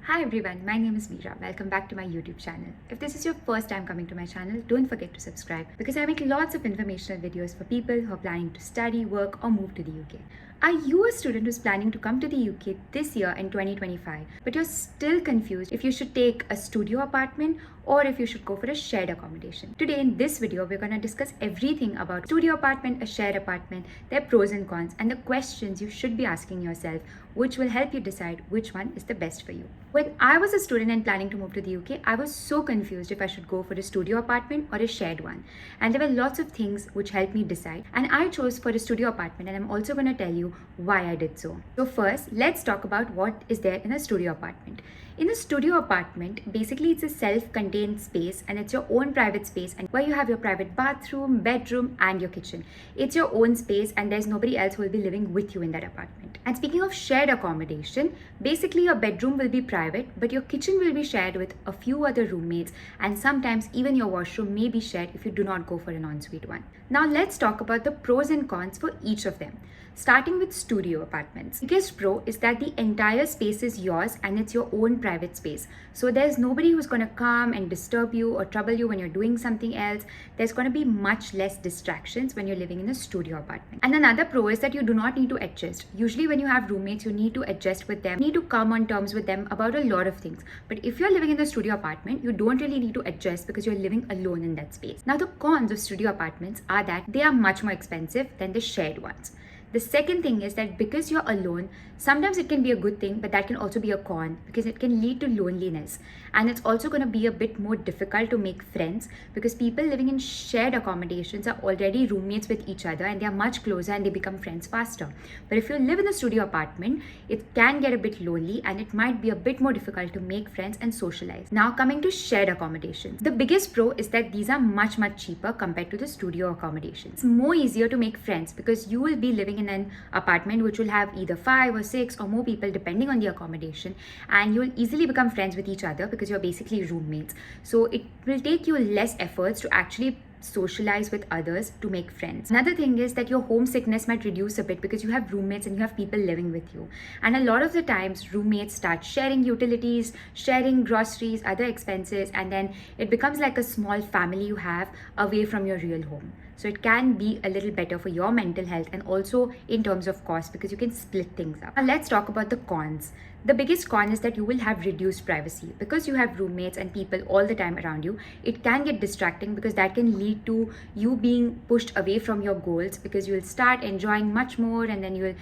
Hi everyone, my name is Meera. Welcome back to my YouTube channel. If this is your first time coming to my channel, don't forget to subscribe because I make lots of informational videos for people who are planning to study, work or move to the UK. Are you a student who's planning to come to the UK this year in 2025, but you're still confused if you should take a studio apartment or if you should go for a shared accommodation? Today in this video, we're going to discuss everything about studio apartment, a shared apartment, their pros and cons, and the questions you should be asking yourself, which will help you decide which one is the best for you. When I was a student and planning to move to the UK, I was so confused if I should go for a studio apartment or a shared one. And there were lots of things which helped me decide. And I chose for a studio apartment, and I'm also going to tell you why I did so. So first, let's talk about what is there in a studio apartment. In a studio apartment, basically it's a self-contained space and it's your own private space, and where you have your private bathroom, bedroom and your kitchen. It's your own space and there's nobody else who will be living with you in that apartment. And speaking of shared accommodation, basically your bedroom will be private, but your kitchen will be shared with a few other roommates, and sometimes even your washroom may be shared if you do not go for an ensuite one. Now let's talk about the pros and cons for each of them. Starting with studio apartments. Biggest pro is that the entire space is yours and it's your own private space. So there's nobody who's going to come and disturb you or trouble you when you're doing something else. There's going to be much less distractions when you're living in a studio apartment. And another pro is that you do not need to adjust. Usually when you have roommates, you need to adjust with them, you need to come on terms with them about a lot of things. But if you're living in the studio apartment, you don't really need to adjust because you're living alone in that space. Now the cons of studio apartments are that they are much more expensive than the shared ones. The second thing is that because you're alone, sometimes it can be a good thing, but that can also be a con because it can lead to loneliness. And it's also going to be a bit more difficult to make friends because people living in shared accommodations are already roommates with each other and they are much closer and they become friends faster. But if you live in a studio apartment, it can get a bit lonely and it might be a bit more difficult to make friends and socialize. Now coming to shared accommodations. The biggest pro is that these are much cheaper compared to the studio accommodations. It's more easier to make friends because you will be living in an apartment which will have either 5 or 6 or more people depending on the accommodation, and you will easily become friends with each other because you're basically roommates. So it will take you less efforts to actually socialize with others to make friends. Another thing is that your homesickness might reduce a bit because you have roommates and you have people living with you. And a lot of the times roommates start sharing utilities, sharing groceries, other expenses, and then it becomes like a small family you have away from your real home. So it can be a little better for your mental health and also in terms of cost because you can split things up. Now let's talk about the cons. The biggest con is that you will have reduced privacy. Because you have roommates and people all the time around you, it can get distracting because that can lead to you being pushed away from your goals because you will start enjoying much more and then you will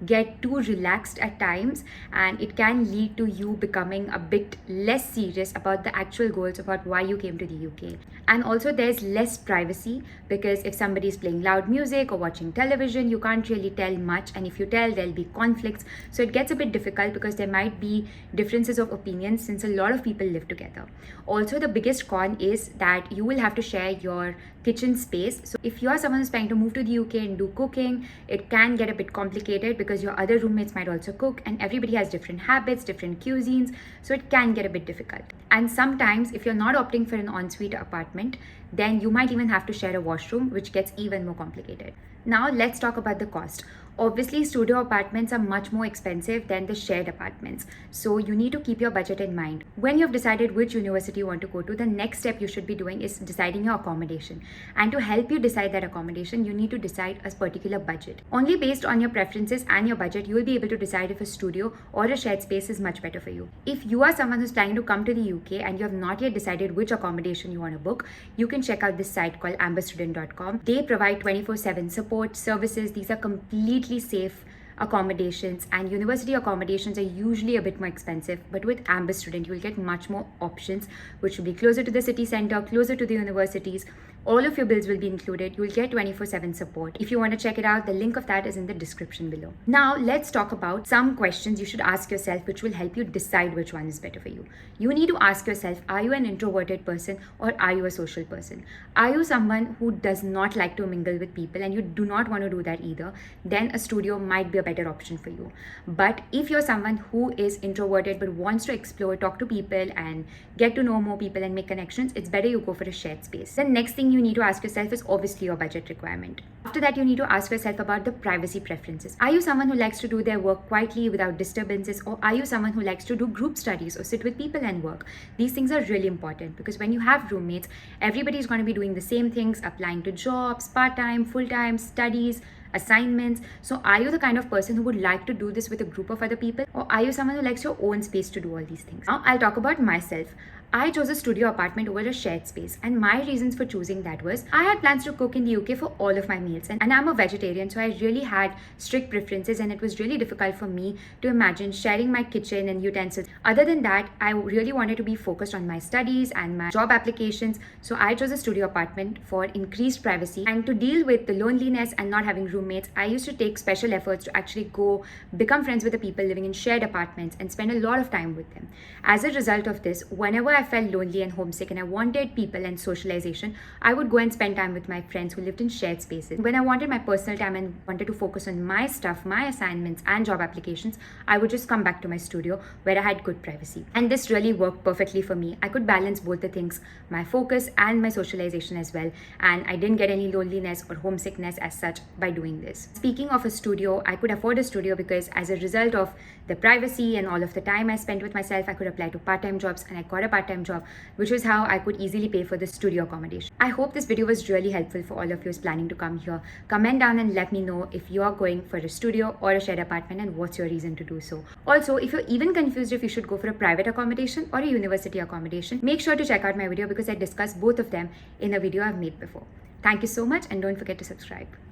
get too relaxed at times, and it can lead to you becoming a bit less serious about the actual goals about why you came to the UK. And also there's less privacy because if somebody is playing loud music or watching television, you can't really tell much, and if you tell, there'll be conflicts. So it gets a bit difficult because there might be differences of opinions since a lot of people live together. Also the biggest con is that you will have to share your kitchen space. So if you are someone who's planning to move to the UK and do cooking, it can get a bit complicated because your other roommates might also cook and everybody has different habits, different cuisines, so it can get a bit difficult. And sometimes if you're not opting for an ensuite apartment, then you might even have to share a washroom, which gets even more complicated. Now let's talk about the cost. Obviously, studio apartments are much more expensive than the shared apartments. So you need to keep your budget in mind. When you've decided which university you want to go to, the next step you should be doing is deciding your accommodation. And to help you decide that accommodation, you need to decide a particular budget. Only based on your preferences and your budget, you will be able to decide if a studio or a shared space is much better for you. If you are someone who's planning to come to the UK and you have not yet decided which accommodation you want to book, you can check out this site called amberstudent.com. They provide 24/7 support services. These are completely safe accommodations, and university accommodations are usually a bit more expensive, but with Amber Student you will get much more options which will be closer to the city center, closer to the universities. All of your bills will be included. You will get 24/7 support. If you want to check it out, the link of that is in the description below. Now let's talk about some questions you should ask yourself which will help you decide which one is better for you. You need to ask yourself, are you an introverted person or are you a social person? Are you someone who does not like to mingle with people and you do not want to do that either? Then a studio might be a better option for you. But if you're someone who is introverted but wants to explore, talk to people and get to know more people and make connections, it's better you go for a shared space. The next thing you you need to ask yourself is obviously your budget requirement. After that, you need to ask yourself about the privacy preferences. Are you someone who likes to do their work quietly without disturbances, or are you someone who likes to do group studies or sit with people and work? These things are really important because when you have roommates, everybody's going to be doing the same things, applying to jobs, part-time, full-time, studies, assignments. So are you the kind of person who would like to do this with a group of other people, or are you someone who likes your own space to do all these things? Now I'll talk about myself. I chose a studio apartment over a shared space, and my reasons for choosing that was I had plans to cook in the UK for all of my meals, and I'm a vegetarian, so I really had strict preferences, and it was really difficult for me to imagine sharing my kitchen and utensils. Other than that, I really wanted to be focused on my studies and my job applications, so I chose a studio apartment for increased privacy. And to deal with the loneliness and not having roommates, I used to take special efforts to actually go become friends with the people living in shared apartments and spend a lot of time with them. As a result of this, whenever I felt lonely and homesick and I wanted people and socialization, I would go and spend time with my friends who lived in shared spaces. When I wanted my personal time and wanted to focus on my stuff, my assignments and job applications, I would just come back to my studio where I had good privacy. And this really worked perfectly for me. I could balance both the things, my focus and my socialization as well. And I didn't get any loneliness or homesickness as such by doing this. Speaking of a studio, I could afford a studio because as a result of the privacy and all of the time I spent with myself, I could apply to part-time jobs, and I got a part-time job, which was how I could easily pay for the studio accommodation. I hope this video was really helpful for all of you who's planning to come here. Comment down and let me know if you're going for a studio or a shared apartment and what's your reason to do so. Also, if you're even confused if you should go for a private accommodation or a university accommodation, make sure to check out my video because I discussed both of them in a video I've made before. Thank you so much, and don't forget to subscribe.